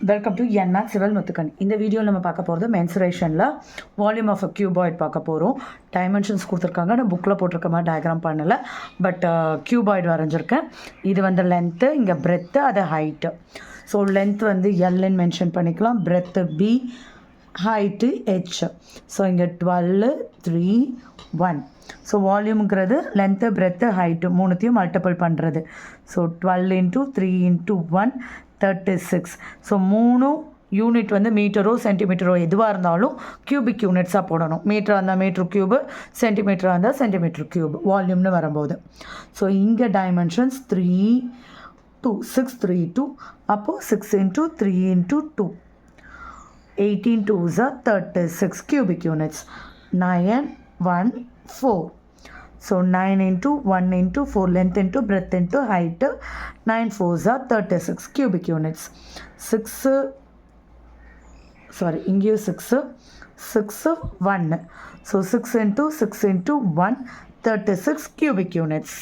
Welcome to என்மேக்ஸ் சிவல் முத்துக்கன். இந்த வீடியோவில் நம்ம பார்க்க போகிறது மென்சுரேஷனில் வால்யூம் ஆஃப் அ கியூபாய்ட் பார்க்க போகிறோம். டைமென்ஷன்ஸ் கொடுத்துருக்காங்க. நான் புக்கில் போட்டிருக்க மாதிரி டயக்ராம் பண்ணலை, பட் கியூபாய்டு வரைஞ்சிருக்கேன். இது வந்து லென்த்து, இங்கே பிரெத்து, அது ஹைட்டு. ஸோ லென்த் வந்து எல்ன்னு மென்ஷன் பண்ணிக்கலாம், breadth B, height H. So இங்கே 12, 3, 1. ஸோ வால்யூமுங்கிறது லென்த்து, பிரெத்து, ஹைட்டு மூணுத்தையும் மல்டிபிள் பண்ணுறது. ஸோ 12 × 3 × 1 36. ஸோ 3 யூனிட் வந்து மீட்டரோ சென்டிமீட்டரோ எதுவாக இருந்தாலும் கியூபிக் யூனிட்ஸாக போடணும். மீட்டராக இருந்தால் மீட்ரு க்யூபு, சென்டிமீட்டராக இருந்தால் சென்டிமீட்டர் க்யூப் வால்யூம்னு வரும்போது. ஸோ இங்கே டைமென்ஷன்ஸ் 3, 2, 6, 3, 2. அப்போது 6 × 3 × 2, 18 2s are 36 cubic units. 9, 1, 4. So 9 × 1 × 4, length into breadth into height. 9 4s are 36 cubic units. 6, sorry, இங்கேயும் 6, 6, 1. So 6 × 6 × 1, 36 cubic units.